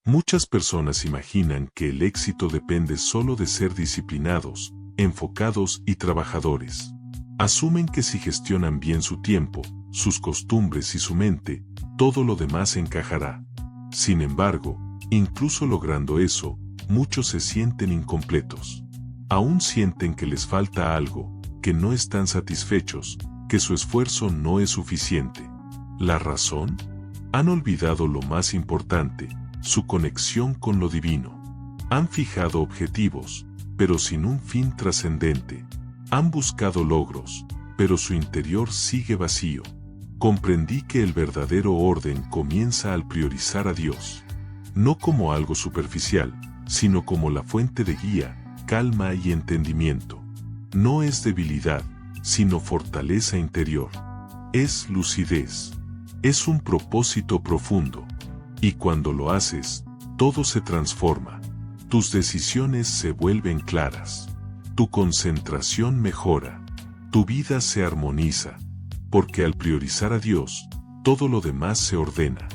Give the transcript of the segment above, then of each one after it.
Muchas personas imaginan que el éxito depende solo de ser disciplinados, enfocados y trabajadores. Asumen que si gestionan bien su tiempo, sus costumbres y su mente, todo lo demás encajará. Sin embargo, incluso logrando eso, muchos se sienten incompletos. Aún sienten que les falta algo, que no están satisfechos, que su esfuerzo no es suficiente. ¿La razón? Han olvidado lo más importante, su conexión con lo divino. Han fijado objetivos, pero sin un fin trascendente. Han buscado logros, pero su interior sigue vacío. Comprendí que el verdadero orden comienza al priorizar a Dios. No como algo superficial, sino como la fuente de guía, calma y entendimiento. No es debilidad, sino fortaleza interior. Es lucidez. Es un propósito profundo. Y cuando lo haces, todo se transforma. Tus decisiones se vuelven claras. Tu concentración mejora. Tu vida se armoniza. Porque al priorizar a Dios, todo lo demás se ordena.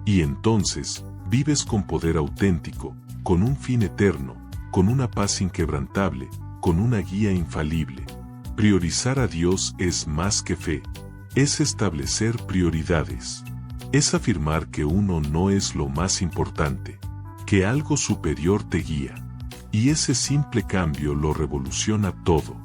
Y entonces, vives con poder auténtico, con un fin eterno, con una paz inquebrantable, con una guía infalible. Priorizar a Dios es más que fe. Es establecer prioridades. Es afirmar que uno no es lo más importante, que algo superior te guía. Y ese simple cambio lo revoluciona todo.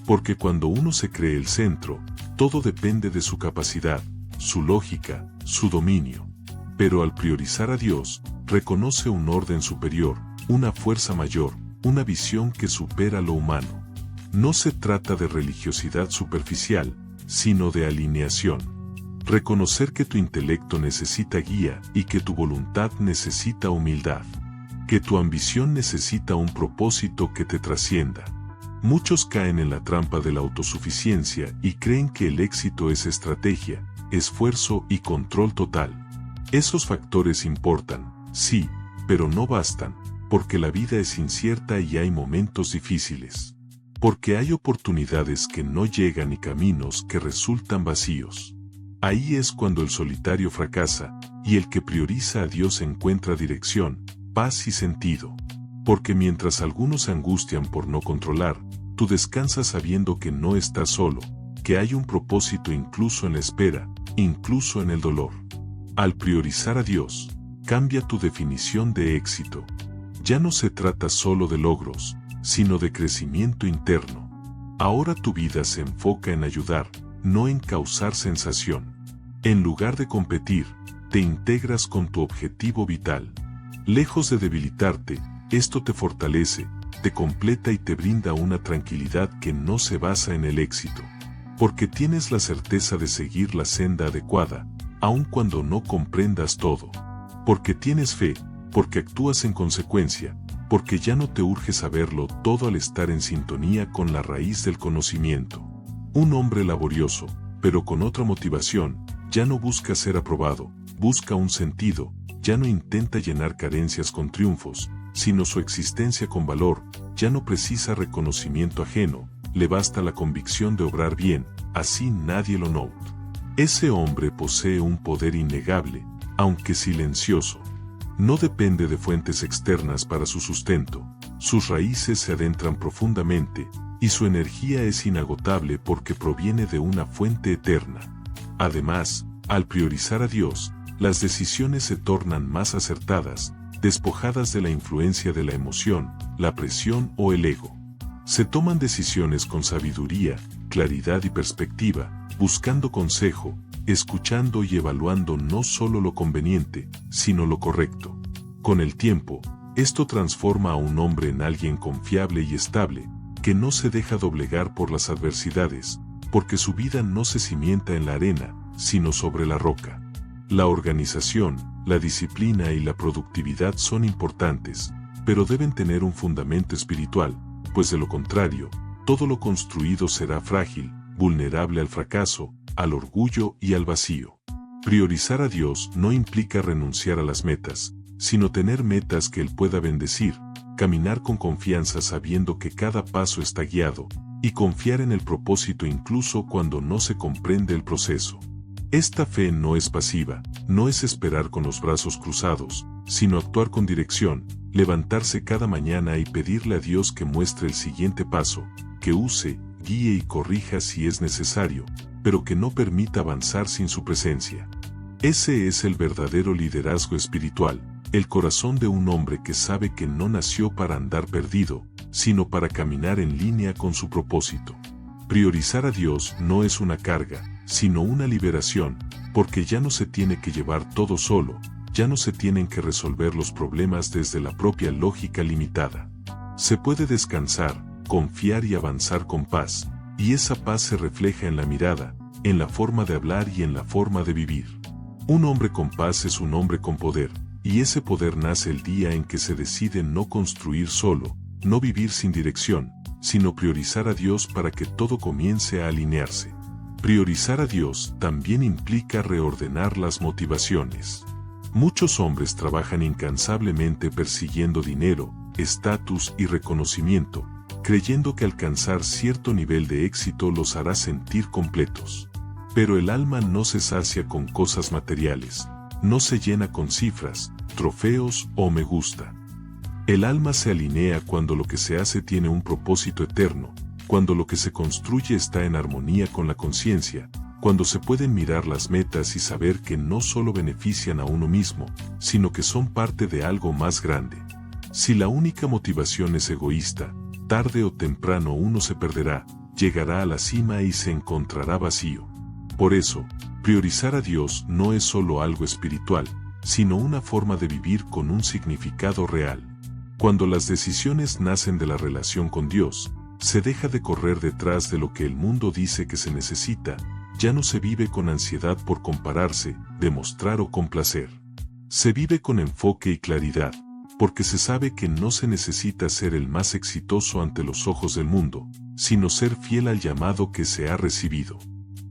Porque cuando uno se cree el centro, todo depende de su capacidad, su lógica, su dominio. Pero al priorizar a Dios, reconoce un orden superior, una fuerza mayor, una visión que supera lo humano. No se trata de religiosidad superficial, sino de alineación. Reconocer que tu intelecto necesita guía y que tu voluntad necesita humildad. Que tu ambición necesita un propósito que te trascienda. Muchos caen en la trampa de la autosuficiencia y creen que el éxito es estrategia, esfuerzo y control total. Esos factores importan, sí, pero no bastan, porque la vida es incierta y hay momentos difíciles. Porque hay oportunidades que no llegan y caminos que resultan vacíos. Ahí es cuando el solitario fracasa, y el que prioriza a Dios encuentra dirección, paz y sentido. Porque mientras algunos se angustian por no controlar, tú descansas sabiendo que no estás solo, que hay un propósito incluso en la espera, incluso en el dolor. Al priorizar a Dios, cambia tu definición de éxito. Ya no se trata solo de logros, sino de crecimiento interno. Ahora tu vida se enfoca en ayudar, no en causar sensación. En lugar de competir, te integras con tu objetivo vital. Lejos de debilitarte, esto te fortalece, te completa y te brinda una tranquilidad que no se basa en el éxito. Porque tienes la certeza de seguir la senda adecuada, aun cuando no comprendas todo. Porque tienes fe, porque actúas en consecuencia, porque ya no te urge saberlo todo al estar en sintonía con la raíz del conocimiento. Un hombre laborioso, pero con otra motivación, ya no busca ser aprobado, busca un sentido, ya no intenta llenar carencias con triunfos, sino su existencia con valor, ya no precisa reconocimiento ajeno, le basta la convicción de obrar bien, así nadie lo note. Ese hombre posee un poder innegable, aunque silencioso. No depende de fuentes externas para su sustento, sus raíces se adentran profundamente, y su energía es inagotable porque proviene de una fuente eterna. Además, al priorizar a Dios, las decisiones se tornan más acertadas, despojadas de la influencia de la emoción, la presión o el ego. Se toman decisiones con sabiduría, claridad y perspectiva, buscando consejo, escuchando y evaluando no solo lo conveniente, sino lo correcto. Con el tiempo, esto transforma a un hombre en alguien confiable y estable, que no se deja doblegar por las adversidades, porque su vida no se cimienta en la arena, sino sobre la roca. La organización, la disciplina y la productividad son importantes, pero deben tener un fundamento espiritual, pues de lo contrario, todo lo construido será frágil, vulnerable al fracaso, al orgullo y al vacío. Priorizar a Dios no implica renunciar a las metas, sino tener metas que Él pueda bendecir, caminar con confianza sabiendo que cada paso está guiado, y confiar en el propósito incluso cuando no se comprende el proceso. Esta fe no es pasiva, no es esperar con los brazos cruzados, sino actuar con dirección, levantarse cada mañana y pedirle a Dios que muestre el siguiente paso, que use, guíe y corrija si es necesario, pero que no permita avanzar sin su presencia. Ese es el verdadero liderazgo espiritual, el corazón de un hombre que sabe que no nació para andar perdido, sino para caminar en línea con su propósito. Priorizar a Dios no es una carga, sino una liberación, porque ya no se tiene que llevar todo solo, ya no se tienen que resolver los problemas desde la propia lógica limitada. Se puede descansar, confiar y avanzar con paz, y esa paz se refleja en la mirada, en la forma de hablar y en la forma de vivir. Un hombre con paz es un hombre con poder, y ese poder nace el día en que se decide no construir solo, no vivir sin dirección, sino priorizar a Dios para que todo comience a alinearse. Priorizar a Dios también implica reordenar las motivaciones. Muchos hombres trabajan incansablemente persiguiendo dinero, estatus y reconocimiento, creyendo que alcanzar cierto nivel de éxito los hará sentir completos. Pero el alma no se sacia con cosas materiales, no se llena con cifras, trofeos o me gusta. El alma se alinea cuando lo que se hace tiene un propósito eterno, cuando lo que se construye está en armonía con la conciencia, cuando se pueden mirar las metas y saber que no solo benefician a uno mismo, sino que son parte de algo más grande. Si la única motivación es egoísta, tarde o temprano uno se perderá, llegará a la cima y se encontrará vacío. Por eso, priorizar a Dios no es solo algo espiritual, sino una forma de vivir con un significado real. Cuando las decisiones nacen de la relación con Dios, se deja de correr detrás de lo que el mundo dice que se necesita, ya no se vive con ansiedad por compararse, demostrar o complacer. Se vive con enfoque y claridad, porque se sabe que no se necesita ser el más exitoso ante los ojos del mundo, sino ser fiel al llamado que se ha recibido.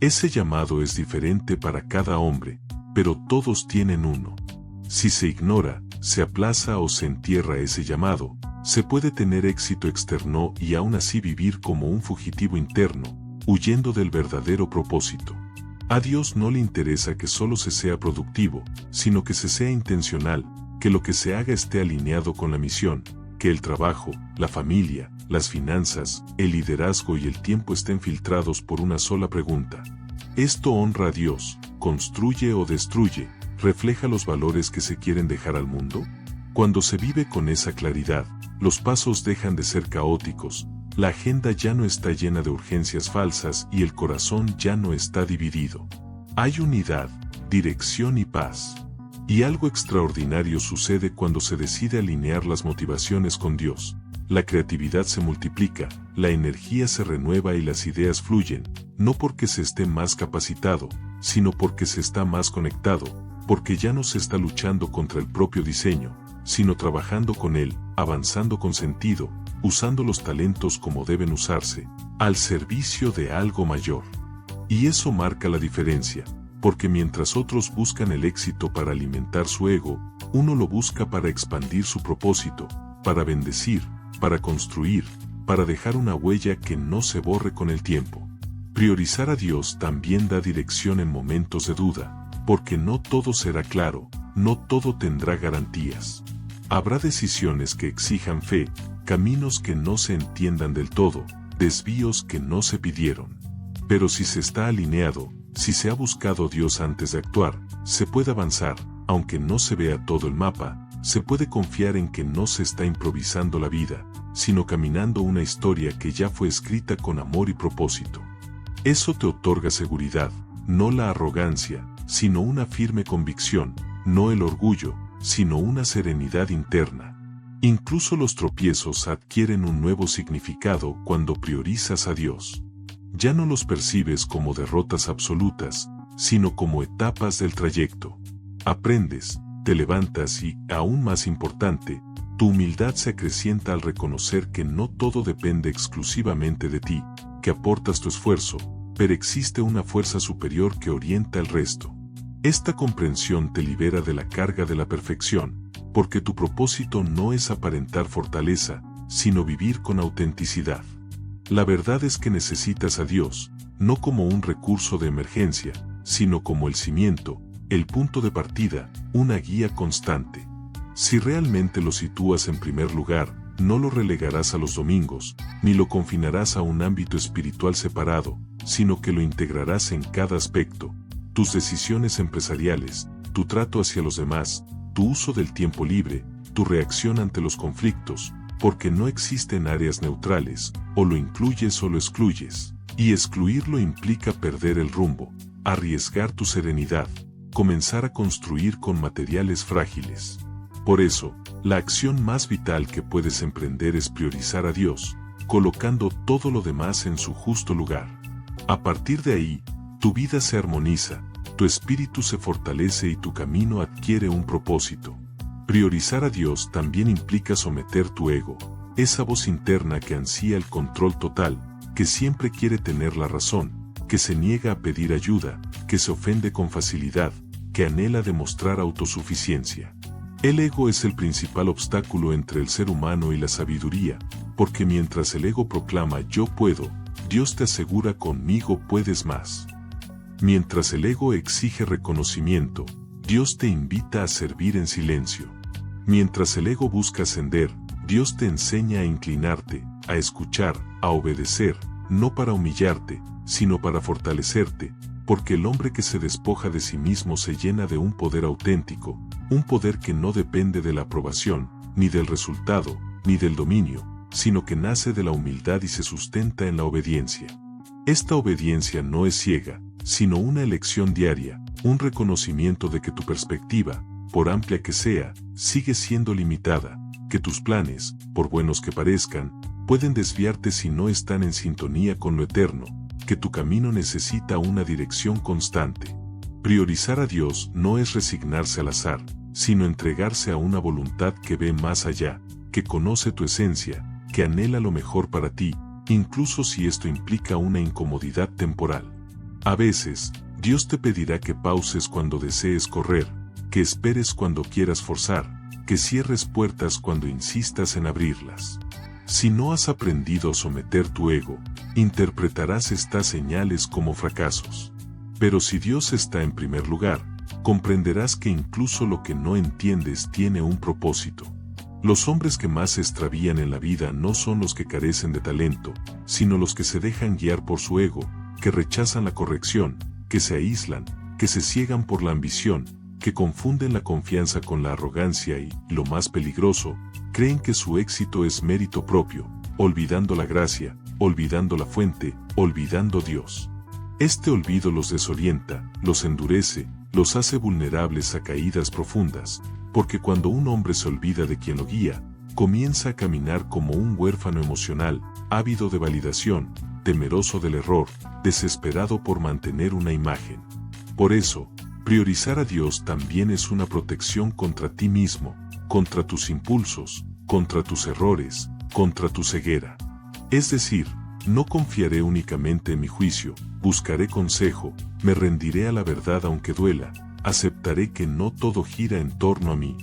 Ese llamado es diferente para cada hombre, pero todos tienen uno. Si se ignora, se aplaza o se entierra ese llamado, se puede tener éxito externo y aún así vivir como un fugitivo interno, huyendo del verdadero propósito. A Dios no le interesa que solo se sea productivo, sino que se sea intencional, que lo que se haga esté alineado con la misión, que el trabajo, la familia, las finanzas, el liderazgo y el tiempo estén filtrados por una sola pregunta. ¿Esto honra a Dios, construye o destruye, refleja los valores que se quieren dejar al mundo? Cuando se vive con esa claridad, los pasos dejan de ser caóticos, la agenda ya no está llena de urgencias falsas y el corazón ya no está dividido. Hay unidad, dirección y paz. Y algo extraordinario sucede cuando se decide alinear las motivaciones con Dios. La creatividad se multiplica, la energía se renueva y las ideas fluyen, no porque se esté más capacitado, sino porque se está más conectado, porque ya no se está luchando contra el propio diseño, sino trabajando con él, avanzando con sentido, usando los talentos como deben usarse, al servicio de algo mayor. Y eso marca la diferencia, porque mientras otros buscan el éxito para alimentar su ego, uno lo busca para expandir su propósito, para bendecir, para construir, para dejar una huella que no se borre con el tiempo. Priorizar a Dios también da dirección en momentos de duda, porque no todo será claro, no todo tendrá garantías. Habrá decisiones que exijan fe, caminos que no se entiendan del todo, desvíos que no se pidieron. Pero si se está alineado, si se ha buscado a Dios antes de actuar, se puede avanzar, aunque no se vea todo el mapa, se puede confiar en que no se está improvisando la vida, sino caminando una historia que ya fue escrita con amor y propósito. Eso te otorga seguridad, no la arrogancia, sino una firme convicción, no el orgullo, sino una serenidad interna. Incluso los tropiezos adquieren un nuevo significado cuando priorizas a Dios. Ya no los percibes como derrotas absolutas, sino como etapas del trayecto. Aprendes, te levantas y, aún más importante, tu humildad se acrecienta al reconocer que no todo depende exclusivamente de ti, que aportas tu esfuerzo, pero existe una fuerza superior que orienta el resto. Esta comprensión te libera de la carga de la perfección, porque tu propósito no es aparentar fortaleza, sino vivir con autenticidad. La verdad es que necesitas a Dios, no como un recurso de emergencia, sino como el cimiento, el punto de partida, una guía constante. Si realmente lo sitúas en primer lugar, no lo relegarás a los domingos, ni lo confinarás a un ámbito espiritual separado, sino que lo integrarás en cada aspecto: tus decisiones empresariales, tu trato hacia los demás, tu uso del tiempo libre, tu reacción ante los conflictos, porque no existen áreas neutrales, o lo incluyes o lo excluyes, y excluirlo implica perder el rumbo, arriesgar tu serenidad, comenzar a construir con materiales frágiles. Por eso, la acción más vital que puedes emprender es priorizar a Dios, colocando todo lo demás en su justo lugar. A partir de ahí, tu vida se armoniza, tu espíritu se fortalece y tu camino adquiere un propósito. Priorizar a Dios también implica someter tu ego, esa voz interna que ansía el control total, que siempre quiere tener la razón, que se niega a pedir ayuda, que se ofende con facilidad, que anhela demostrar autosuficiencia. El ego es el principal obstáculo entre el ser humano y la sabiduría, porque mientras el ego proclama "yo puedo", Dios te asegura "conmigo puedes más". Mientras el ego exige reconocimiento, Dios te invita a servir en silencio. Mientras el ego busca ascender, Dios te enseña a inclinarte, a escuchar, a obedecer, no para humillarte, sino para fortalecerte, porque el hombre que se despoja de sí mismo se llena de un poder auténtico, un poder que no depende de la aprobación, ni del resultado, ni del dominio, sino que nace de la humildad y se sustenta en la obediencia. Esta obediencia no es ciega, sino una elección diaria, un reconocimiento de que tu perspectiva, por amplia que sea, sigue siendo limitada, que tus planes, por buenos que parezcan, pueden desviarte si no están en sintonía con lo eterno, que tu camino necesita una dirección constante. Priorizar a Dios no es resignarse al azar, sino entregarse a una voluntad que ve más allá, que conoce tu esencia, que anhela lo mejor para ti, incluso si esto implica una incomodidad temporal. A veces, Dios te pedirá que pauses cuando desees correr, que esperes cuando quieras forzar, que cierres puertas cuando insistas en abrirlas. Si no has aprendido a someter tu ego, interpretarás estas señales como fracasos. Pero si Dios está en primer lugar, comprenderás que incluso lo que no entiendes tiene un propósito. Los hombres que más se extravían en la vida no son los que carecen de talento, sino los que se dejan guiar por su ego, que rechazan la corrección, que se aíslan, que se ciegan por la ambición, que confunden la confianza con la arrogancia y, lo más peligroso, creen que su éxito es mérito propio, olvidando la gracia, olvidando la fuente, olvidando Dios. Este olvido los desorienta, los endurece, los hace vulnerables a caídas profundas, porque cuando un hombre se olvida de quien lo guía, comienza a caminar como un huérfano emocional, ávido de validación, temeroso del error, desesperado por mantener una imagen. Por eso, priorizar a Dios también es una protección contra ti mismo, contra tus impulsos, contra tus errores, contra tu ceguera. Es decir, no confiaré únicamente en mi juicio, buscaré consejo, me rendiré a la verdad aunque duela, aceptaré que no todo gira en torno a mí.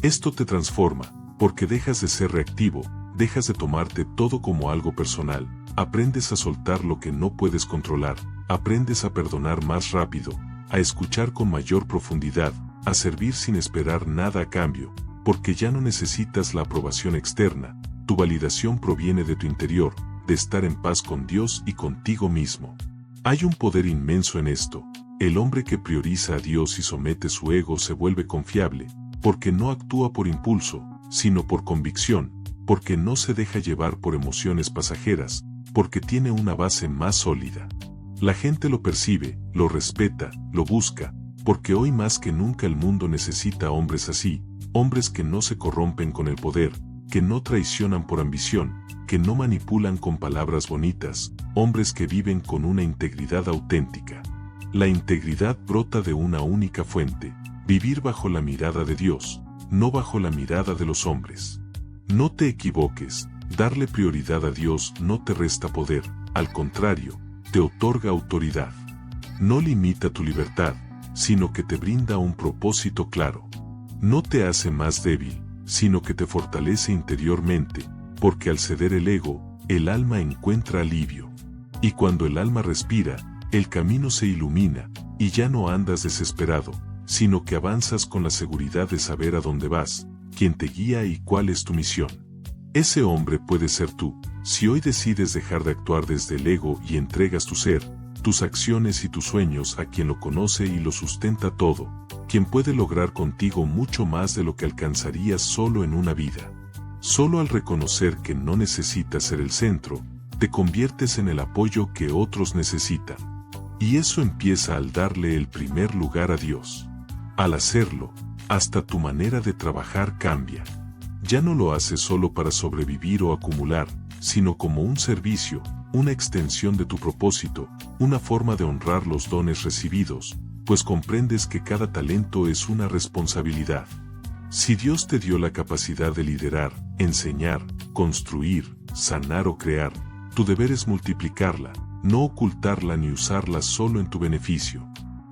Esto te transforma, porque dejas de ser reactivo, dejas de tomarte todo como algo personal, aprendes a soltar lo que no puedes controlar, aprendes a perdonar más rápido, a escuchar con mayor profundidad, a servir sin esperar nada a cambio, porque ya no necesitas la aprobación externa, tu validación proviene de tu interior, de estar en paz con Dios y contigo mismo. Hay un poder inmenso en esto. El hombre que prioriza a Dios y somete su ego se vuelve confiable, porque no actúa por impulso, sino por convicción, porque no se deja llevar por emociones pasajeras, porque tiene una base más sólida. La gente lo percibe, lo respeta, lo busca, porque hoy más que nunca el mundo necesita hombres así, hombres que no se corrompen con el poder, que no traicionan por ambición, que no manipulan con palabras bonitas, hombres que viven con una integridad auténtica. La integridad brota de una única fuente, vivir bajo la mirada de Dios, no bajo la mirada de los hombres. No te equivoques, darle prioridad a Dios no te resta poder, al contrario, te otorga autoridad. No limita tu libertad, sino que te brinda un propósito claro. No te hace más débil, sino que te fortalece interiormente, porque al ceder el ego, el alma encuentra alivio. Y cuando el alma respira, el camino se ilumina, y ya no andas desesperado, sino que avanzas con la seguridad de saber a dónde vas, quién te guía y cuál es tu misión. Ese hombre puede ser tú, si hoy decides dejar de actuar desde el ego y entregas tu ser, tus acciones y tus sueños a quien lo conoce y lo sustenta todo, quien puede lograr contigo mucho más de lo que alcanzarías solo en una vida. Solo al reconocer que no necesitas ser el centro, te conviertes en el apoyo que otros necesitan. Y eso empieza al darle el primer lugar a Dios. Al hacerlo, hasta tu manera de trabajar cambia. Ya no lo haces solo para sobrevivir o acumular, sino como un servicio, una extensión de tu propósito, una forma de honrar los dones recibidos, pues comprendes que cada talento es una responsabilidad. Si Dios te dio la capacidad de liderar, enseñar, construir, sanar o crear, tu deber es multiplicarla, no ocultarla ni usarla solo en tu beneficio.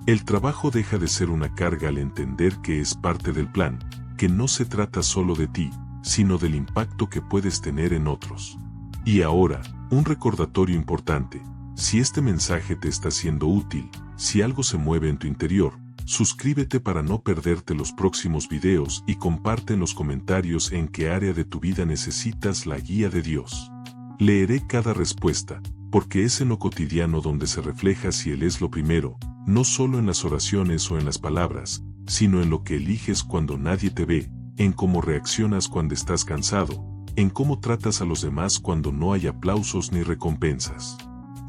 El trabajo deja de ser una carga al entender que es parte del plan, que no se trata solo de ti, sino del impacto que puedes tener en otros. Y ahora, un recordatorio importante: si este mensaje te está siendo útil, si algo se mueve en tu interior, suscríbete para no perderte los próximos videos y comparte en los comentarios en qué área de tu vida necesitas la guía de Dios. Leeré cada respuesta, porque es en lo cotidiano donde se refleja si Él es lo primero, no solo en las oraciones o en las palabras, sino en lo que eliges cuando nadie te ve, en cómo reaccionas cuando estás cansado, en cómo tratas a los demás cuando no hay aplausos ni recompensas.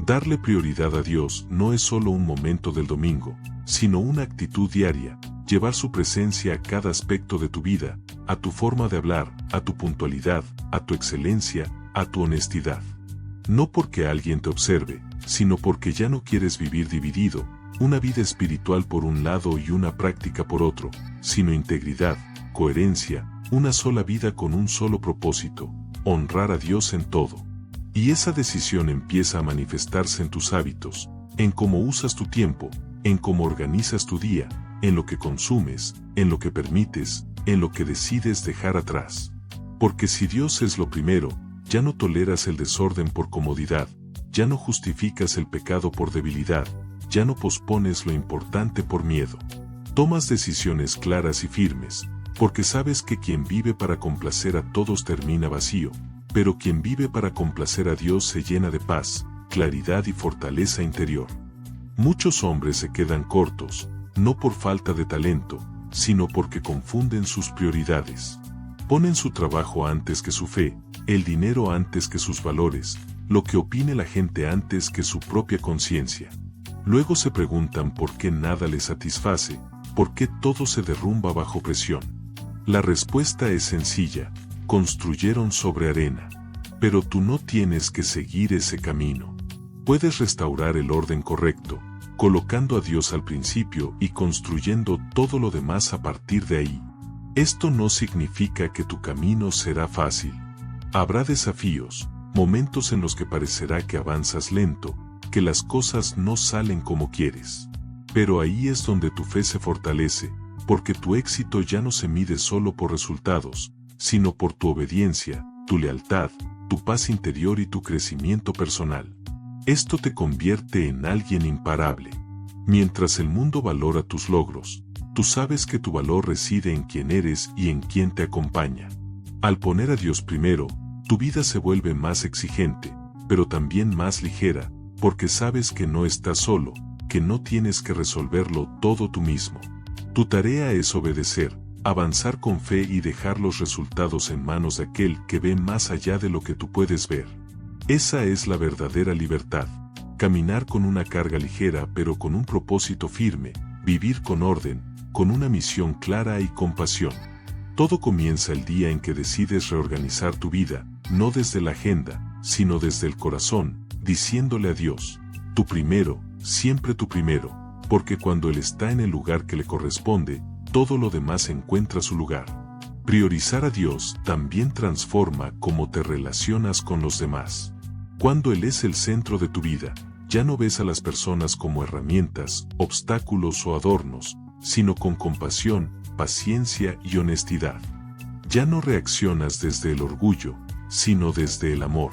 Darle prioridad a Dios no es solo un momento del domingo, sino una actitud diaria, llevar su presencia a cada aspecto de tu vida, a tu forma de hablar, a tu puntualidad, a tu excelencia, a tu honestidad. No porque alguien te observe, sino porque ya no quieres vivir dividido, una vida espiritual por un lado y una práctica por otro, sino integridad, coherencia, una sola vida con un solo propósito: honrar a Dios en todo. Y esa decisión empieza a manifestarse en tus hábitos, en cómo usas tu tiempo, en cómo organizas tu día, en lo que consumes, en lo que permites, en lo que decides dejar atrás. Porque si Dios es lo primero, ya no toleras el desorden por comodidad, ya no justificas el pecado por debilidad, ya no pospones lo importante por miedo. Tomas decisiones claras y firmes, porque sabes que quien vive para complacer a todos termina vacío, pero quien vive para complacer a Dios se llena de paz, claridad y fortaleza interior. Muchos hombres se quedan cortos, no por falta de talento, sino porque confunden sus prioridades. Ponen su trabajo antes que su fe, el dinero antes que sus valores, lo que opine la gente antes que su propia conciencia. Luego se preguntan por qué nada les satisface, por qué todo se derrumba bajo presión. La respuesta es sencilla: construyeron sobre arena. Pero tú no tienes que seguir ese camino. Puedes restaurar el orden correcto, colocando a Dios al principio y construyendo todo lo demás a partir de ahí. Esto no significa que tu camino será fácil. Habrá desafíos, momentos en los que parecerá que avanzas lento, que las cosas no salen como quieres. Pero ahí es donde tu fe se fortalece, porque tu éxito ya no se mide solo por resultados, sino por tu obediencia, tu lealtad, tu paz interior y tu crecimiento personal. Esto te convierte en alguien imparable. Mientras el mundo valora tus logros, tú sabes que tu valor reside en quién eres y en quién te acompaña. Al poner a Dios primero, tu vida se vuelve más exigente, pero también más ligera, porque sabes que no estás solo, que no tienes que resolverlo todo tú mismo. Tu tarea es obedecer, avanzar con fe y dejar los resultados en manos de aquel que ve más allá de lo que tú puedes ver. Esa es la verdadera libertad: caminar con una carga ligera pero con un propósito firme, vivir con orden, con una misión clara y con pasión. Todo comienza el día en que decides reorganizar tu vida, no desde la agenda, sino desde el corazón, diciéndole a Dios: tú primero, siempre tú primero, porque cuando Él está en el lugar que le corresponde, todo lo demás encuentra su lugar. Priorizar a Dios también transforma cómo te relacionas con los demás. Cuando Él es el centro de tu vida, ya no ves a las personas como herramientas, obstáculos o adornos, sino con compasión, paciencia y honestidad. Ya no reaccionas desde el orgullo, sino desde el amor.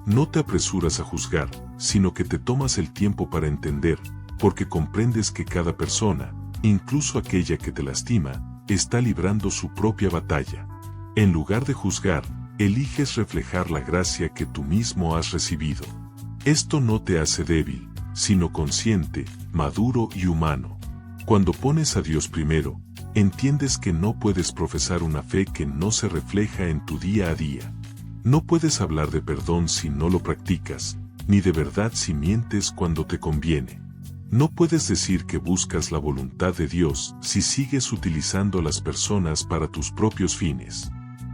No te apresuras a juzgar, sino que te tomas el tiempo para entender, porque comprendes que cada persona, incluso aquella que te lastima, está librando su propia batalla. En lugar de juzgar, eliges reflejar la gracia que tú mismo has recibido. Esto no te hace débil, sino consciente, maduro y humano. Cuando pones a Dios primero, entiendes que no puedes profesar una fe que no se refleja en tu día a día. No puedes hablar de perdón si no lo practicas, ni de verdad si mientes cuando te conviene. No puedes decir que buscas la voluntad de Dios si sigues utilizando a las personas para tus propios fines.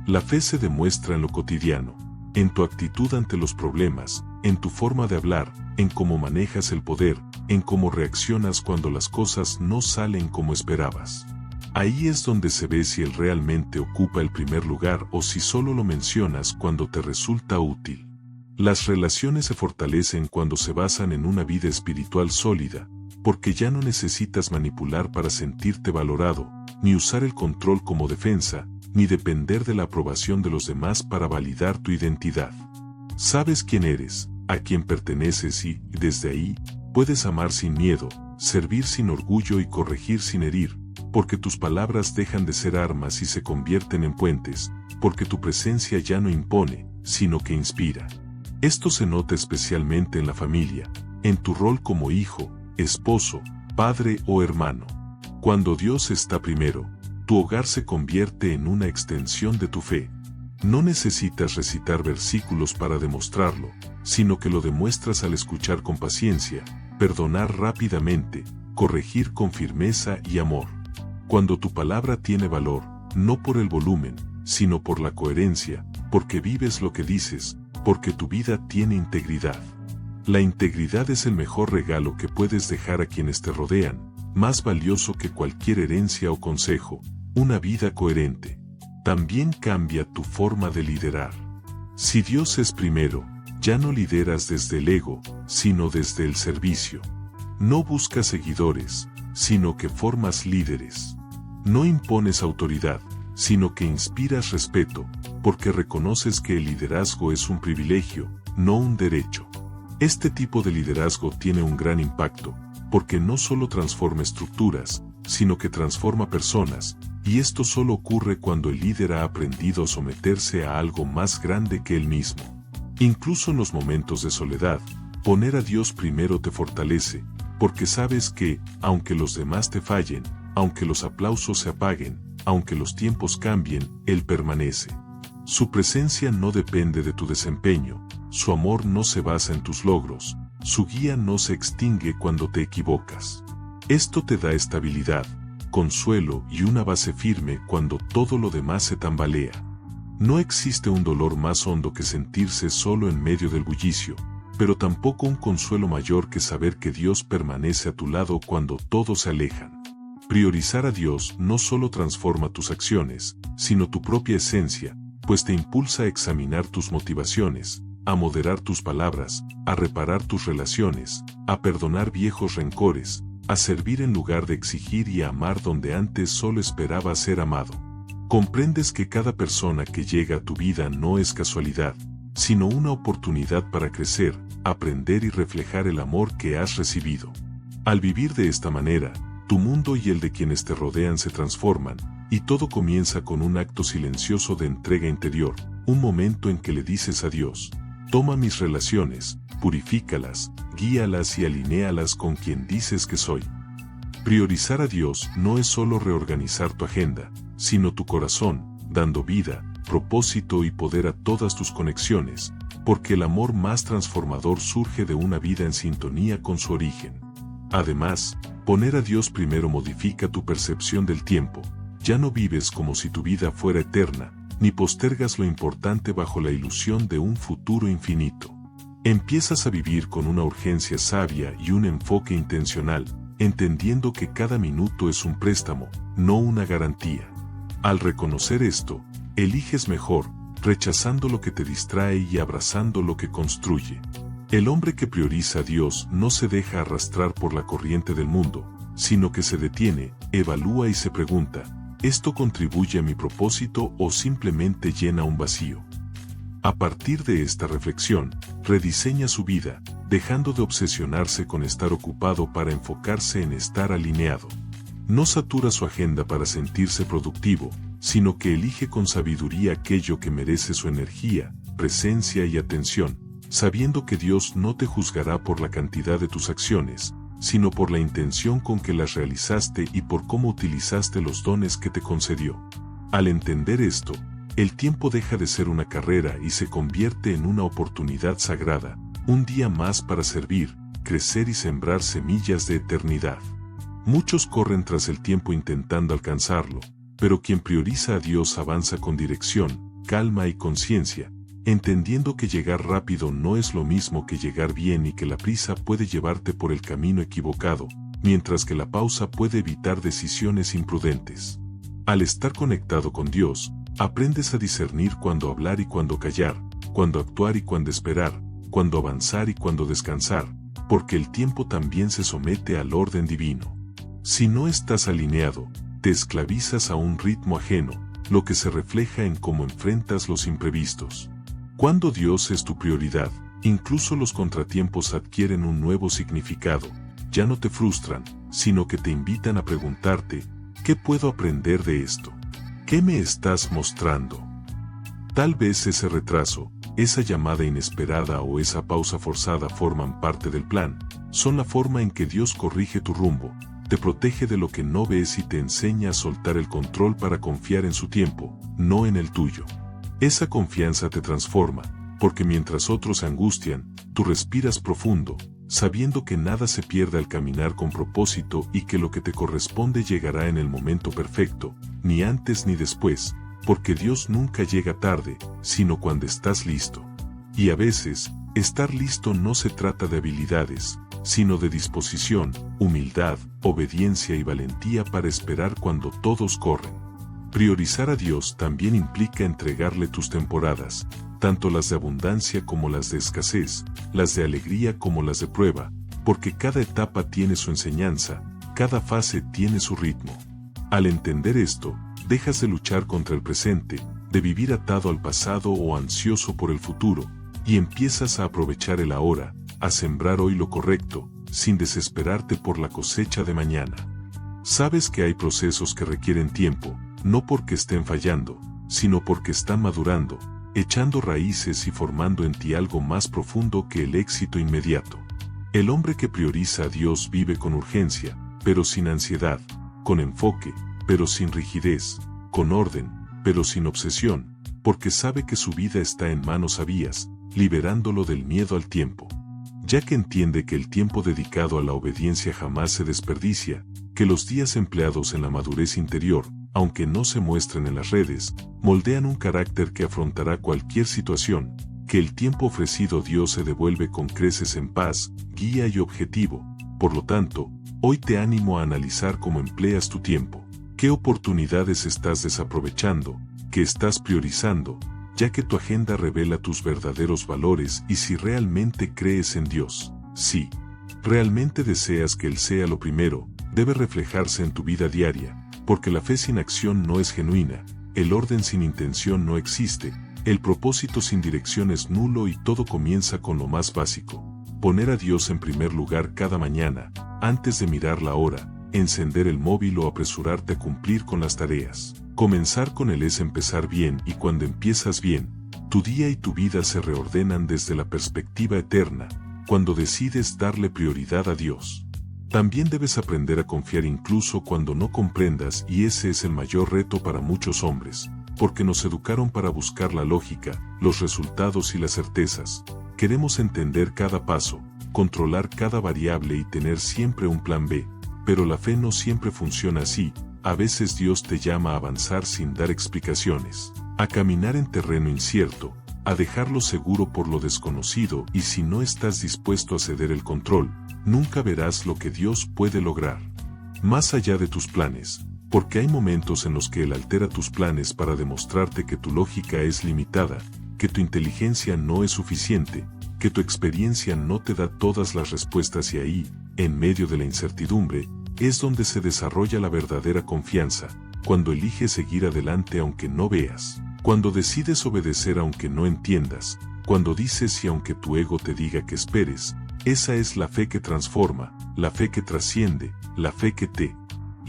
La fe se demuestra en lo cotidiano, en tu actitud ante los problemas, en tu forma de hablar, en cómo manejas el poder, en cómo reaccionas cuando las cosas no salen como esperabas. Ahí es donde se ve si él realmente ocupa el primer lugar o si solo lo mencionas cuando te resulta útil. Las relaciones se fortalecen cuando se basan en una vida espiritual sólida, porque ya no necesitas manipular para sentirte valorado, ni usar el control como defensa, ni depender de la aprobación de los demás para validar tu identidad. Sabes quién eres, a quién perteneces y, desde ahí, puedes amar sin miedo, servir sin orgullo y corregir sin herir, porque tus palabras dejan de ser armas y se convierten en puentes, porque tu presencia ya no impone, sino que inspira. Esto se nota especialmente en la familia, en tu rol como hijo, esposo, padre o hermano. Cuando Dios está primero, tu hogar se convierte en una extensión de tu fe. No necesitas recitar versículos para demostrarlo, sino que lo demuestras al escuchar con paciencia, perdonar rápidamente, corregir con firmeza y amor. Cuando tu palabra tiene valor, no por el volumen, sino por la coherencia, porque vives lo que dices, porque tu vida tiene integridad. La integridad es el mejor regalo que puedes dejar a quienes te rodean, más valioso que cualquier herencia o consejo, una vida coherente. También cambia tu forma de liderar. Si Dios es primero, ya no lideras desde el ego, sino desde el servicio. No buscas seguidores, sino que formas líderes. No impones autoridad, sino que inspiras respeto, porque reconoces que el liderazgo es un privilegio, no un derecho. Este tipo de liderazgo tiene un gran impacto, porque no solo transforma estructuras, sino que transforma personas, y esto solo ocurre cuando el líder ha aprendido a someterse a algo más grande que él mismo. Incluso en los momentos de soledad, poner a Dios primero te fortalece, porque sabes que, aunque los demás te fallen, aunque los aplausos se apaguen, aunque los tiempos cambien, Él permanece. Su presencia no depende de tu desempeño, su amor no se basa en tus logros, su guía no se extingue cuando te equivocas. Esto te da estabilidad, consuelo y una base firme cuando todo lo demás se tambalea. No existe un dolor más hondo que sentirse solo en medio del bullicio, pero tampoco un consuelo mayor que saber que Dios permanece a tu lado cuando todos se alejan. Priorizar a Dios no solo transforma tus acciones, sino tu propia esencia, pues te impulsa a examinar tus motivaciones, a moderar tus palabras, a reparar tus relaciones, a perdonar viejos rencores, a servir en lugar de exigir y a amar donde antes solo esperaba ser amado. Comprendes que cada persona que llega a tu vida no es casualidad, sino una oportunidad para crecer, aprender y reflejar el amor que has recibido. Al vivir de esta manera, tu mundo y el de quienes te rodean se transforman, y todo comienza con un acto silencioso de entrega interior, un momento en que le dices a Dios: toma mis relaciones, purifícalas, guíalas y alinéalas con quien dices que soy. Priorizar a Dios no es solo reorganizar tu agenda, sino tu corazón, dando vida, propósito y poder a todas tus conexiones, porque el amor más transformador surge de una vida en sintonía con su origen. Además, poner a Dios primero modifica tu percepción del tiempo. Ya no vives como si tu vida fuera eterna, ni postergas lo importante bajo la ilusión de un futuro infinito. Empiezas a vivir con una urgencia sabia y un enfoque intencional, entendiendo que cada minuto es un préstamo, no una garantía. Al reconocer esto, eliges mejor, rechazando lo que te distrae y abrazando lo que construye. El hombre que prioriza a Dios no se deja arrastrar por la corriente del mundo, sino que se detiene, evalúa y se pregunta: ¿esto contribuye a mi propósito o simplemente llena un vacío? A partir de esta reflexión, rediseña su vida, dejando de obsesionarse con estar ocupado para enfocarse en estar alineado. No satura su agenda para sentirse productivo, sino que elige con sabiduría aquello que merece su energía, presencia y atención, sabiendo que Dios no te juzgará por la cantidad de tus acciones, sino por la intención con que las realizaste y por cómo utilizaste los dones que te concedió. Al entender esto, el tiempo deja de ser una carrera y se convierte en una oportunidad sagrada, un día más para servir, crecer y sembrar semillas de eternidad. Muchos corren tras el tiempo intentando alcanzarlo, pero quien prioriza a Dios avanza con dirección, calma y conciencia, entendiendo que llegar rápido no es lo mismo que llegar bien y que la prisa puede llevarte por el camino equivocado, mientras que la pausa puede evitar decisiones imprudentes. Al estar conectado con Dios, aprendes a discernir cuándo hablar y cuándo callar, cuándo actuar y cuándo esperar, cuándo avanzar y cuándo descansar, porque el tiempo también se somete al orden divino. Si no estás alineado, te esclavizas a un ritmo ajeno, lo que se refleja en cómo enfrentas los imprevistos. Cuando Dios es tu prioridad, incluso los contratiempos adquieren un nuevo significado, ya no te frustran, sino que te invitan a preguntarte, ¿qué puedo aprender de esto? ¿Qué me estás mostrando? Tal vez ese retraso, esa llamada inesperada o esa pausa forzada forman parte del plan, son la forma en que Dios corrige tu rumbo, te protege de lo que no ves y te enseña a soltar el control para confiar en su tiempo, no en el tuyo. Esa confianza te transforma, porque mientras otros se angustian, tú respiras profundo, sabiendo que nada se pierde al caminar con propósito y que lo que te corresponde llegará en el momento perfecto, ni antes ni después, porque Dios nunca llega tarde, sino cuando estás listo. Y a veces, estar listo no se trata de habilidades, sino de disposición, humildad, obediencia y valentía para esperar cuando todos corren. Priorizar a Dios también implica entregarle tus temporadas, tanto las de abundancia como las de escasez, las de alegría como las de prueba, porque cada etapa tiene su enseñanza, cada fase tiene su ritmo. Al entender esto, dejas de luchar contra el presente, de vivir atado al pasado o ansioso por el futuro, y empiezas a aprovechar el ahora, a sembrar hoy lo correcto, sin desesperarte por la cosecha de mañana. Sabes que hay procesos que requieren tiempo, no porque estén fallando, sino porque están madurando, echando raíces y formando en ti algo más profundo que el éxito inmediato. El hombre que prioriza a Dios vive con urgencia, pero sin ansiedad, con enfoque, pero sin rigidez, con orden, pero sin obsesión, porque sabe que su vida está en manos sabias, liberándolo del miedo al tiempo. Ya que entiende que el tiempo dedicado a la obediencia jamás se desperdicia, que los días empleados en la madurez interior, aunque no se muestren en las redes, moldean un carácter que afrontará cualquier situación, que el tiempo ofrecido Dios se devuelve con creces en paz, guía y objetivo. Por lo tanto, hoy te animo a analizar cómo empleas tu tiempo, qué oportunidades estás desaprovechando, qué estás priorizando, ya que tu agenda revela tus verdaderos valores y si realmente crees en Dios. Si realmente deseas que Él sea lo primero, debe reflejarse en tu vida diaria, porque la fe sin acción no es genuina, el orden sin intención no existe, el propósito sin dirección es nulo y todo comienza con lo más básico. Poner a Dios en primer lugar cada mañana, antes de mirar la hora, encender el móvil o apresurarte a cumplir con las tareas. Comenzar con Él es empezar bien y cuando empiezas bien, tu día y tu vida se reordenan desde la perspectiva eterna, cuando decides darle prioridad a Dios. También debes aprender a confiar incluso cuando no comprendas y ese es el mayor reto para muchos hombres, porque nos educaron para buscar la lógica, los resultados y las certezas. Queremos entender cada paso, controlar cada variable y tener siempre un plan B, pero la fe no siempre funciona así. A veces Dios te llama a avanzar sin dar explicaciones, a caminar en terreno incierto, a dejarlo seguro por lo desconocido y si no estás dispuesto a ceder el control, nunca verás lo que Dios puede lograr. Más allá de tus planes, porque hay momentos en los que Él altera tus planes para demostrarte que tu lógica es limitada, que tu inteligencia no es suficiente, que tu experiencia no te da todas las respuestas y ahí, en medio de la incertidumbre, es donde se desarrolla la verdadera confianza, cuando eliges seguir adelante aunque no veas, cuando decides obedecer aunque no entiendas, cuando dices y aunque tu ego te diga que esperes, esa es la fe que transforma, la fe que trasciende, la fe que te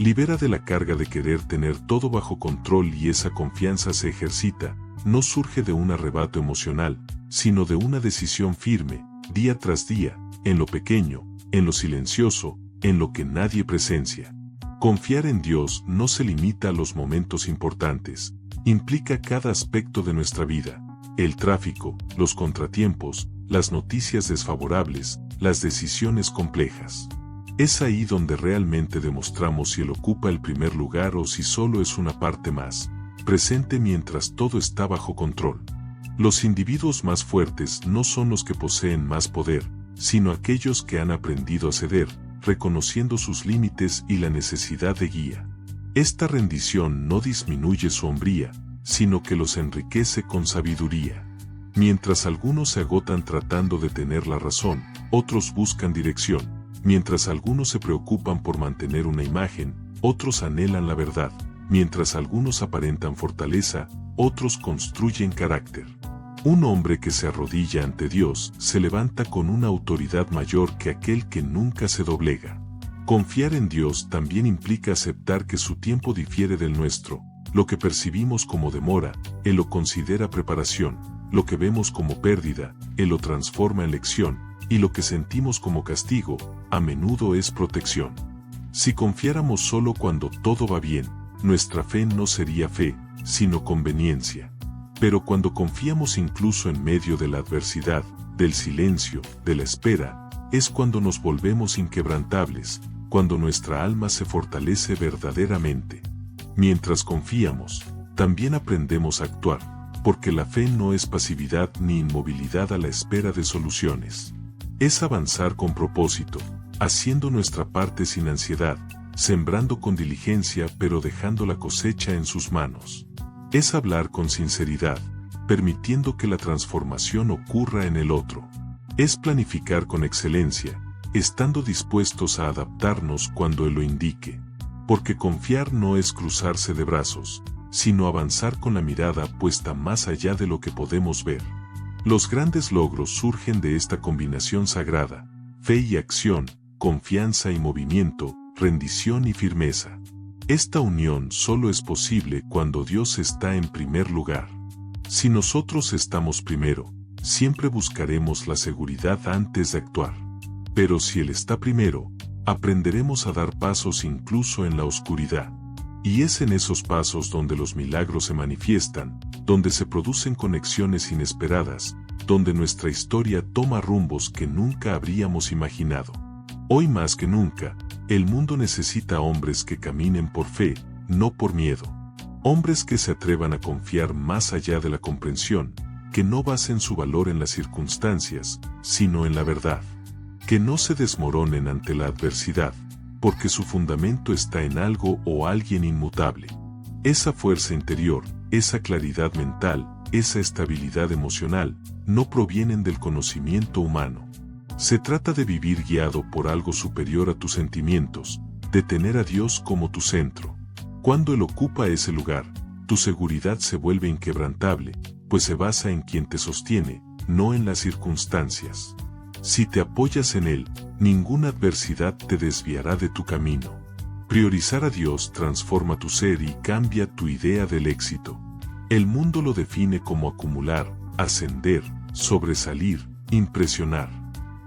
Libera de la carga de querer tener todo bajo control, y esa confianza se ejercita, no surge de un arrebato emocional, sino de una decisión firme, día tras día, en lo pequeño, en lo silencioso, en lo que nadie presencia. Confiar en Dios no se limita a los momentos importantes, implica cada aspecto de nuestra vida: el tráfico, los contratiempos, las noticias desfavorables, las decisiones complejas. Es ahí donde realmente demostramos si Él ocupa el primer lugar o si solo es una parte más, presente mientras todo está bajo control. Los individuos más fuertes no son los que poseen más poder, sino aquellos que han aprendido a ceder, reconociendo sus límites y la necesidad de guía. Esta rendición no disminuye su hombría, sino que los enriquece con sabiduría. Mientras algunos se agotan tratando de tener la razón, otros buscan dirección. Mientras algunos se preocupan por mantener una imagen, otros anhelan la verdad. Mientras algunos aparentan fortaleza, otros construyen carácter. Un hombre que se arrodilla ante Dios se levanta con una autoridad mayor que aquel que nunca se doblega. Confiar en Dios también implica aceptar que su tiempo difiere del nuestro. Lo que percibimos como demora, Él lo considera preparación. Lo que vemos como pérdida, Él lo transforma en lección. Y lo que sentimos como castigo, a menudo es protección. Si confiáramos solo cuando todo va bien, nuestra fe no sería fe, sino conveniencia. Pero cuando confiamos incluso en medio de la adversidad, del silencio, de la espera, es cuando nos volvemos inquebrantables, cuando nuestra alma se fortalece verdaderamente. Mientras confiamos, también aprendemos a actuar, porque la fe no es pasividad ni inmovilidad a la espera de soluciones. Es avanzar con propósito, haciendo nuestra parte sin ansiedad, sembrando con diligencia pero dejando la cosecha en sus manos. Es hablar con sinceridad, permitiendo que la transformación ocurra en el otro. Es planificar con excelencia, estando dispuestos a adaptarnos cuando Él lo indique. Porque confiar no es cruzarse de brazos, sino avanzar con la mirada puesta más allá de lo que podemos ver. Los grandes logros surgen de esta combinación sagrada: fe y acción, confianza y movimiento, rendición y firmeza. Esta unión solo es posible cuando Dios está en primer lugar. Si nosotros estamos primero, siempre buscaremos la seguridad antes de actuar. Pero si Él está primero, aprenderemos a dar pasos incluso en la oscuridad. Y es en esos pasos donde los milagros se manifiestan, donde se producen conexiones inesperadas, donde nuestra historia toma rumbos que nunca habríamos imaginado. Hoy más que nunca, el mundo necesita hombres que caminen por fe, no por miedo. Hombres que se atrevan a confiar más allá de la comprensión, que no basen su valor en las circunstancias, sino en la verdad. Que no se desmoronen ante la adversidad, porque su fundamento está en algo o alguien inmutable. Esa fuerza interior, esa claridad mental, esa estabilidad emocional, no provienen del conocimiento humano. Se trata de vivir guiado por algo superior a tus sentimientos, de tener a Dios como tu centro. Cuando Él ocupa ese lugar, tu seguridad se vuelve inquebrantable, pues se basa en quien te sostiene, no en las circunstancias. Si te apoyas en Él, ninguna adversidad te desviará de tu camino. Priorizar a Dios transforma tu ser y cambia tu idea del éxito. El mundo lo define como acumular, ascender, sobresalir, impresionar.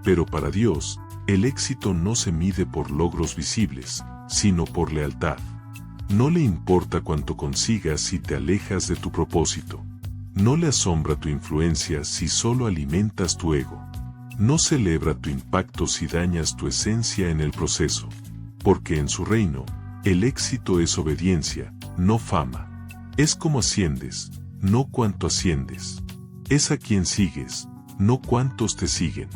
Pero para Dios, el éxito no se mide por logros visibles, sino por lealtad. No le importa cuánto consigas si te alejas de tu propósito. No le asombra tu influencia si solo alimentas tu ego. No celebra tu impacto si dañas tu esencia en el proceso. Porque en su reino, el éxito es obediencia, no fama. Es como asciendes, no cuánto asciendes. Es a quien sigues, no cuántos te siguen.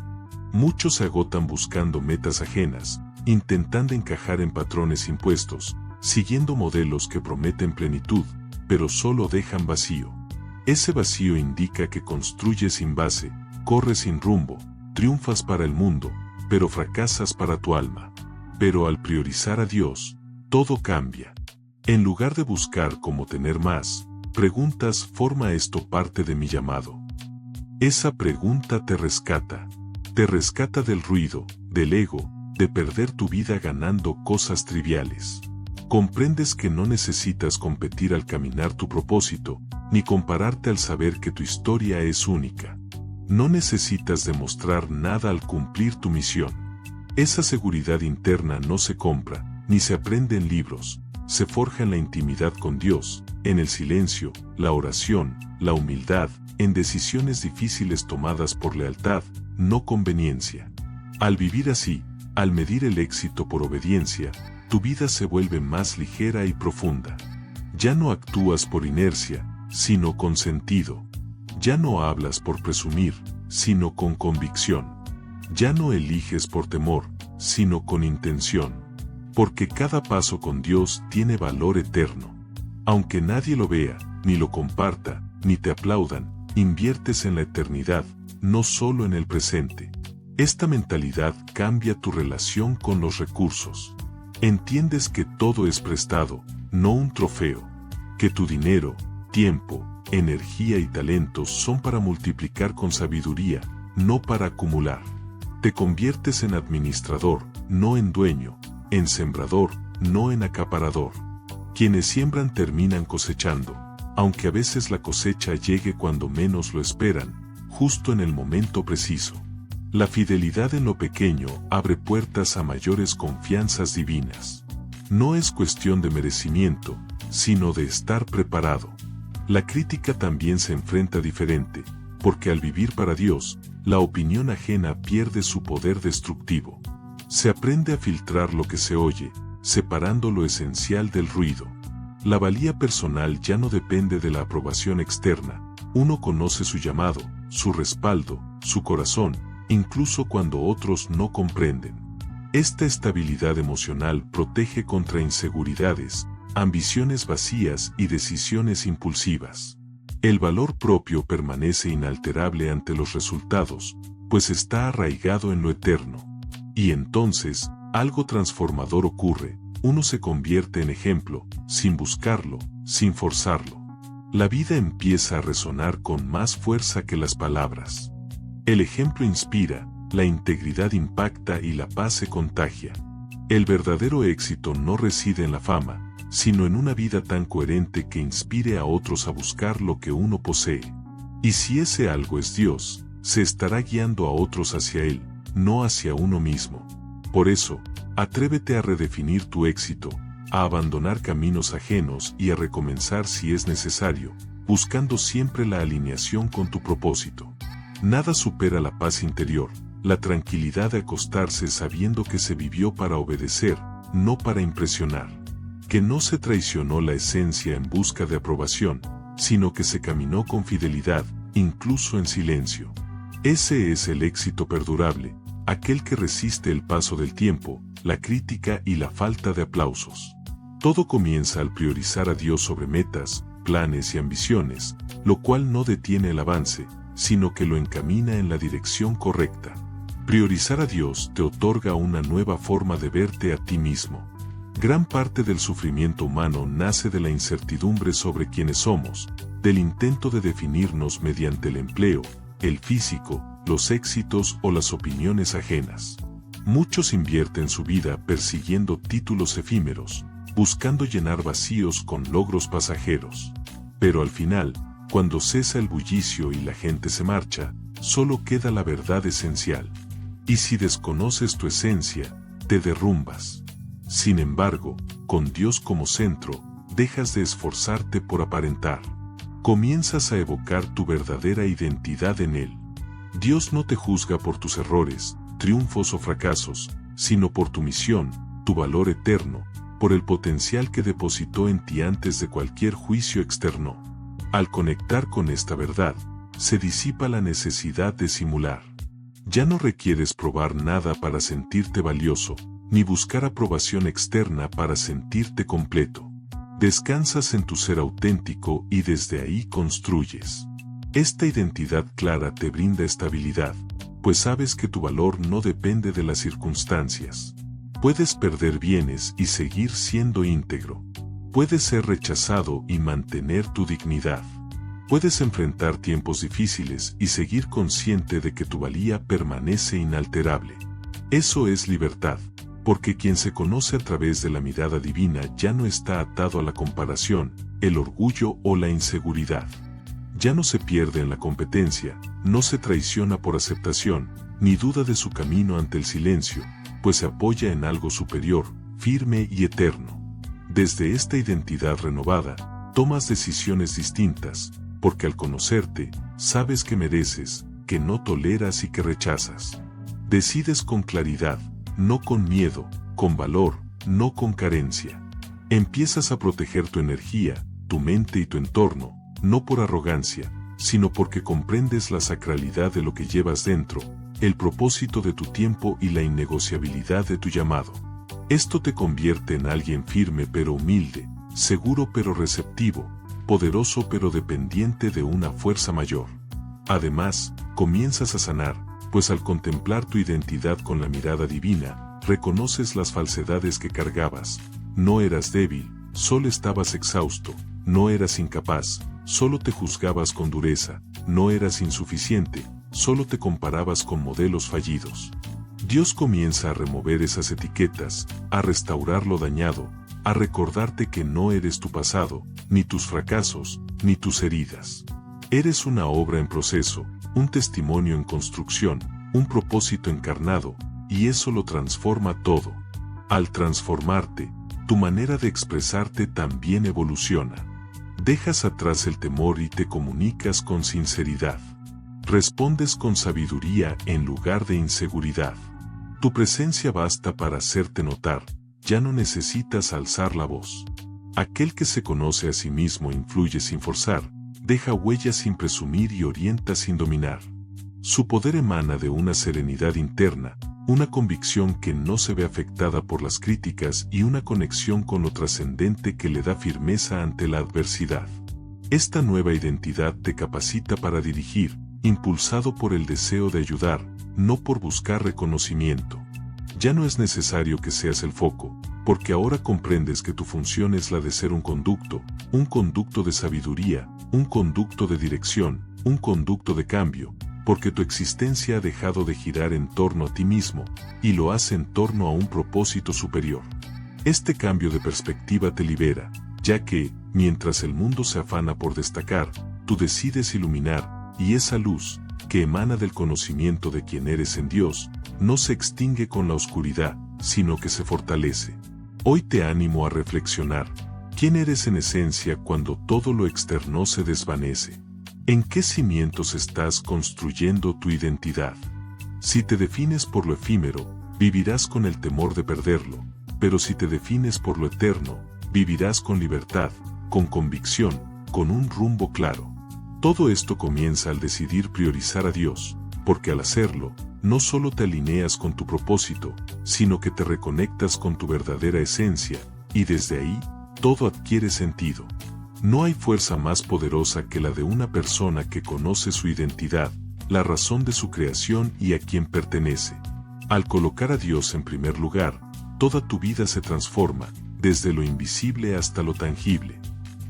Muchos se agotan buscando metas ajenas, intentando encajar en patrones impuestos, siguiendo modelos que prometen plenitud, pero solo dejan vacío. Ese vacío indica que construyes sin base, corres sin rumbo, triunfas para el mundo, pero fracasas para tu alma. Pero al priorizar a Dios, todo cambia. En lugar de buscar cómo tener más, preguntas: ¿forma esto parte de mi llamado? Esa pregunta te rescata. Te rescata del ruido, del ego, de perder tu vida ganando cosas triviales. Comprendes que no necesitas competir al caminar tu propósito, ni compararte al saber que tu historia es única. No necesitas demostrar nada al cumplir tu misión. Esa seguridad interna no se compra, ni se aprende en libros, se forja en la intimidad con Dios, en el silencio, la oración, la humildad, en decisiones difíciles tomadas por lealtad, no conveniencia. Al vivir así, al medir el éxito por obediencia, tu vida se vuelve más ligera y profunda. Ya no actúas por inercia, sino con sentido. Ya no hablas por presumir, sino con convicción. Ya no eliges por temor, sino con intención. Porque cada paso con Dios tiene valor eterno. Aunque nadie lo vea, ni lo comparta, ni te aplaudan, inviertes en la eternidad, no solo en el presente. Esta mentalidad cambia tu relación con los recursos. Entiendes que todo es prestado, no un trofeo. Que tu dinero, tiempo, energía y talentos son para multiplicar con sabiduría, no para acumular. Te conviertes en administrador, no en dueño, en sembrador, no en acaparador. Quienes siembran terminan cosechando, aunque a veces la cosecha llegue cuando menos lo esperan, justo en el momento preciso. La fidelidad en lo pequeño abre puertas a mayores confianzas divinas. No es cuestión de merecimiento, sino de estar preparado. La crítica también se enfrenta diferente, porque al vivir para Dios, la opinión ajena pierde su poder destructivo. Se aprende a filtrar lo que se oye, separando lo esencial del ruido. La valía personal ya no depende de la aprobación externa. Uno conoce su llamado, su respaldo, su corazón, incluso cuando otros no comprenden. Esta estabilidad emocional protege contra inseguridades, ambiciones vacías y decisiones impulsivas. El valor propio permanece inalterable ante los resultados, pues está arraigado en lo eterno. Y entonces, algo transformador ocurre, uno se convierte en ejemplo, sin buscarlo, sin forzarlo. La vida empieza a resonar con más fuerza que las palabras. El ejemplo inspira, la integridad impacta y la paz se contagia. El verdadero éxito no reside en la fama, sino en una vida tan coherente que inspire a otros a buscar lo que uno posee. Y si ese algo es Dios, se estará guiando a otros hacia Él, no hacia uno mismo. Por eso, atrévete a redefinir tu éxito, a abandonar caminos ajenos y a recomenzar si es necesario, buscando siempre la alineación con tu propósito. Nada supera la paz interior, la tranquilidad de acostarse sabiendo que se vivió para obedecer, no para impresionar. Que no se traicionó la esencia en busca de aprobación, sino que se caminó con fidelidad, incluso en silencio. Ese es el éxito perdurable, aquel que resiste el paso del tiempo, la crítica y la falta de aplausos. Todo comienza al priorizar a Dios sobre metas, planes y ambiciones, lo cual no detiene el avance, sino que lo encamina en la dirección correcta. Priorizar a Dios te otorga una nueva forma de verte a ti mismo. Gran parte del sufrimiento humano nace de la incertidumbre sobre quiénes somos, del intento de definirnos mediante el empleo, el físico, los éxitos o las opiniones ajenas. Muchos invierten su vida persiguiendo títulos efímeros, buscando llenar vacíos con logros pasajeros. Pero al final, cuando cesa el bullicio y la gente se marcha, solo queda la verdad esencial. Y si desconoces tu esencia, te derrumbas. Sin embargo, con Dios como centro, dejas de esforzarte por aparentar. Comienzas a evocar tu verdadera identidad en Él. Dios no te juzga por tus errores, triunfos o fracasos, sino por tu misión, tu valor eterno, por el potencial que depositó en ti antes de cualquier juicio externo. Al conectar con esta verdad, se disipa la necesidad de simular. Ya no requieres probar nada para sentirte valioso, ni buscar aprobación externa para sentirte completo. Descansas en tu ser auténtico y desde ahí construyes. Esta identidad clara te brinda estabilidad, pues sabes que tu valor no depende de las circunstancias. Puedes perder bienes y seguir siendo íntegro. Puedes ser rechazado y mantener tu dignidad. Puedes enfrentar tiempos difíciles y seguir consciente de que tu valía permanece inalterable. Eso es libertad, Porque quien se conoce a través de la mirada divina ya no está atado a la comparación, el orgullo o la inseguridad. Ya no se pierde en la competencia, no se traiciona por aceptación, ni duda de su camino ante el silencio, pues se apoya en algo superior, firme y eterno. Desde esta identidad renovada, tomas decisiones distintas, porque al conocerte, sabes que mereces, que no toleras y que rechazas. Decides con claridad, no con miedo, con valor, no con carencia. Empiezas a proteger tu energía, tu mente y tu entorno, no por arrogancia, sino porque comprendes la sacralidad de lo que llevas dentro, el propósito de tu tiempo y la innegociabilidad de tu llamado. Esto te convierte en alguien firme pero humilde, seguro pero receptivo, poderoso pero dependiente de una fuerza mayor. Además, comienzas a sanar, pues al contemplar tu identidad con la mirada divina, reconoces las falsedades que cargabas. No eras débil, solo estabas exhausto, no eras incapaz, solo te juzgabas con dureza, no eras insuficiente, solo te comparabas con modelos fallidos. Dios comienza a remover esas etiquetas, a restaurar lo dañado, a recordarte que no eres tu pasado, ni tus fracasos, ni tus heridas. Eres una obra en proceso, un testimonio en construcción, un propósito encarnado, y eso lo transforma todo. Al transformarte, tu manera de expresarte también evoluciona. Dejas atrás el temor y te comunicas con sinceridad. Respondes con sabiduría en lugar de inseguridad. Tu presencia basta para hacerte notar, ya no necesitas alzar la voz. Aquel que se conoce a sí mismo influye sin forzar, deja huellas sin presumir y orienta sin dominar. Su poder emana de una serenidad interna, una convicción que no se ve afectada por las críticas y una conexión con lo trascendente que le da firmeza ante la adversidad. Esta nueva identidad te capacita para dirigir, impulsado por el deseo de ayudar, no por buscar reconocimiento. Ya no es necesario que seas el foco, porque ahora comprendes que tu función es la de ser un conducto de sabiduría, un conducto de dirección, un conducto de cambio, porque tu existencia ha dejado de girar en torno a ti mismo, y lo hace en torno a un propósito superior. Este cambio de perspectiva te libera, ya que, mientras el mundo se afana por destacar, tú decides iluminar, y esa luz, que emana del conocimiento de quién eres en Dios, no se extingue con la oscuridad, sino que se fortalece. Hoy te animo a reflexionar, ¿quién eres en esencia cuando todo lo externo se desvanece? ¿En qué cimientos estás construyendo tu identidad? Si te defines por lo efímero, vivirás con el temor de perderlo, pero si te defines por lo eterno, vivirás con libertad, con convicción, con un rumbo claro. Todo esto comienza al decidir priorizar a Dios, porque al hacerlo, no solo te alineas con tu propósito, sino que te reconectas con tu verdadera esencia, y desde ahí, todo adquiere sentido. No hay fuerza más poderosa que la de una persona que conoce su identidad, la razón de su creación y a quien pertenece. Al colocar a Dios en primer lugar, toda tu vida se transforma, desde lo invisible hasta lo tangible.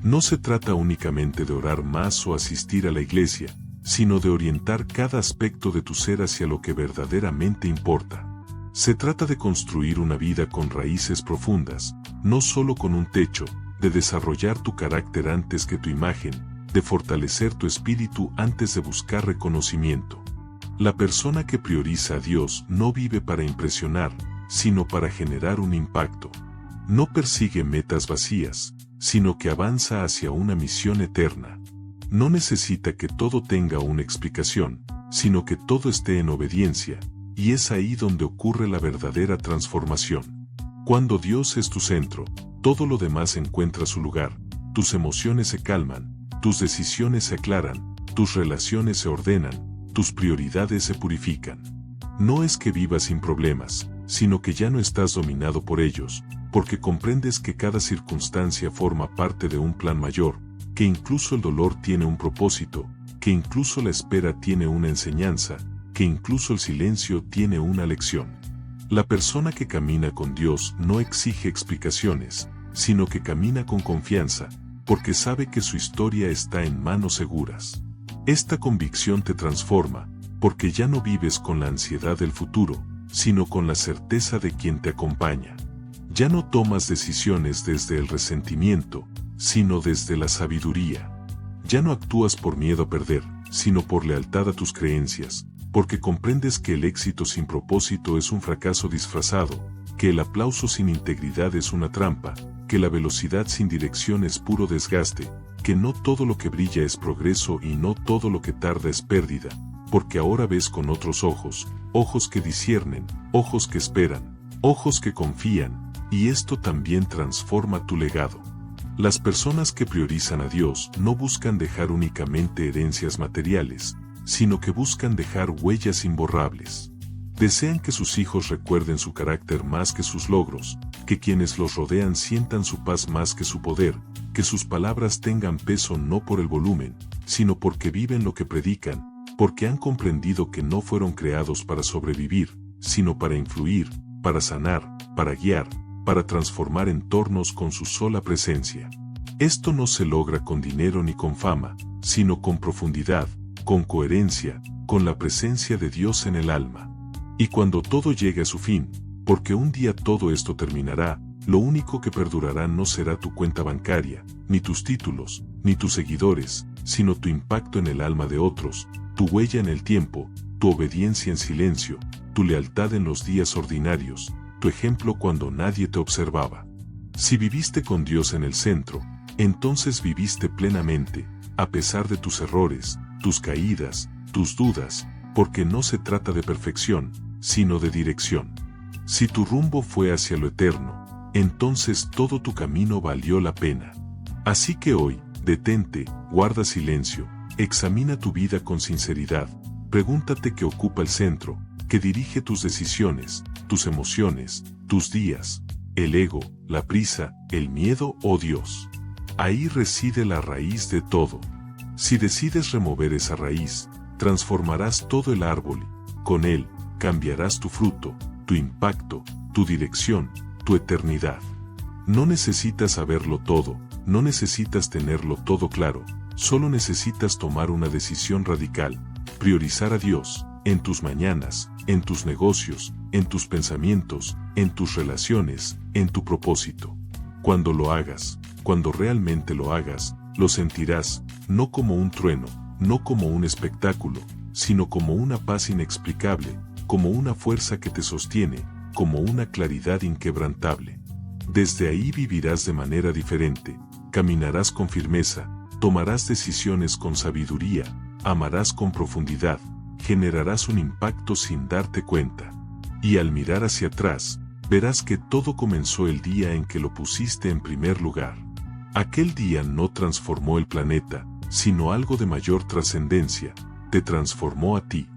No se trata únicamente de orar más o asistir a la iglesia, sino de orientar cada aspecto de tu ser hacia lo que verdaderamente importa. Se trata de construir una vida con raíces profundas, no solo con un techo, de desarrollar tu carácter antes que tu imagen, de fortalecer tu espíritu antes de buscar reconocimiento. La persona que prioriza a Dios no vive para impresionar, sino para generar un impacto. No persigue metas vacías, sino que avanza hacia una misión eterna. No necesita que todo tenga una explicación, sino que todo esté en obediencia, y es ahí donde ocurre la verdadera transformación. Cuando Dios es tu centro, todo lo demás encuentra su lugar, tus emociones se calman, tus decisiones se aclaran, tus relaciones se ordenan, tus prioridades se purifican. No es que vivas sin problemas, sino que ya no estás dominado por ellos, porque comprendes que cada circunstancia forma parte de un plan mayor, que incluso el dolor tiene un propósito, que incluso la espera tiene una enseñanza, que incluso el silencio tiene una lección. La persona que camina con Dios no exige explicaciones, sino que camina con confianza, porque sabe que su historia está en manos seguras. Esta convicción te transforma, porque ya no vives con la ansiedad del futuro, sino con la certeza de quien te acompaña. Ya no tomas decisiones desde el resentimiento, sino desde la sabiduría. Ya no actúas por miedo a perder, sino por lealtad a tus creencias, porque comprendes que el éxito sin propósito es un fracaso disfrazado, que el aplauso sin integridad es una trampa, que la velocidad sin dirección es puro desgaste, que no todo lo que brilla es progreso y no todo lo que tarda es pérdida, porque ahora ves con otros ojos, ojos que disciernen, ojos que esperan, ojos que confían, y esto también transforma tu legado. Las personas que priorizan a Dios no buscan dejar únicamente herencias materiales, sino que buscan dejar huellas imborrables. Desean que sus hijos recuerden su carácter más que sus logros, que quienes los rodean sientan su paz más que su poder, que sus palabras tengan peso no por el volumen, sino porque viven lo que predican, porque han comprendido que no fueron creados para sobrevivir, sino para influir, para sanar, para guiar, para transformar entornos con su sola presencia. Esto no se logra con dinero ni con fama, sino con profundidad, con coherencia, con la presencia de Dios en el alma. Y cuando todo llegue a su fin, porque un día todo esto terminará, lo único que perdurará no será tu cuenta bancaria, ni tus títulos, ni tus seguidores, sino tu impacto en el alma de otros, tu huella en el tiempo, tu obediencia en silencio, tu lealtad en los días ordinarios, tu ejemplo cuando nadie te observaba. Si viviste con Dios en el centro, entonces viviste plenamente, a pesar de tus errores, tus caídas, tus dudas, porque no se trata de perfección, sino de dirección. Si tu rumbo fue hacia lo eterno, entonces todo tu camino valió la pena. Así que hoy, detente, guarda silencio, examina tu vida con sinceridad, pregúntate qué ocupa el centro, qué dirige tus decisiones, tus emociones, tus días, el ego, la prisa, el miedo o Dios. Ahí reside la raíz de todo. Si decides remover esa raíz, transformarás todo el árbol y, con él, cambiarás tu fruto, tu impacto, tu dirección, tu eternidad. No necesitas saberlo todo, no necesitas tenerlo todo claro, solo necesitas tomar una decisión radical, priorizar a Dios, en tus mañanas, en tus negocios, en tus pensamientos, en tus relaciones, en tu propósito. Cuando lo hagas, cuando realmente lo hagas, lo sentirás, no como un trueno, no como un espectáculo, sino como una paz inexplicable, como una fuerza que te sostiene, como una claridad inquebrantable. Desde ahí vivirás de manera diferente, caminarás con firmeza, tomarás decisiones con sabiduría, amarás con profundidad, generarás un impacto sin darte cuenta. Y al mirar hacia atrás, verás que todo comenzó el día en que lo pusiste en primer lugar. Aquel día no transformó el planeta, sino algo de mayor trascendencia, te transformó a ti.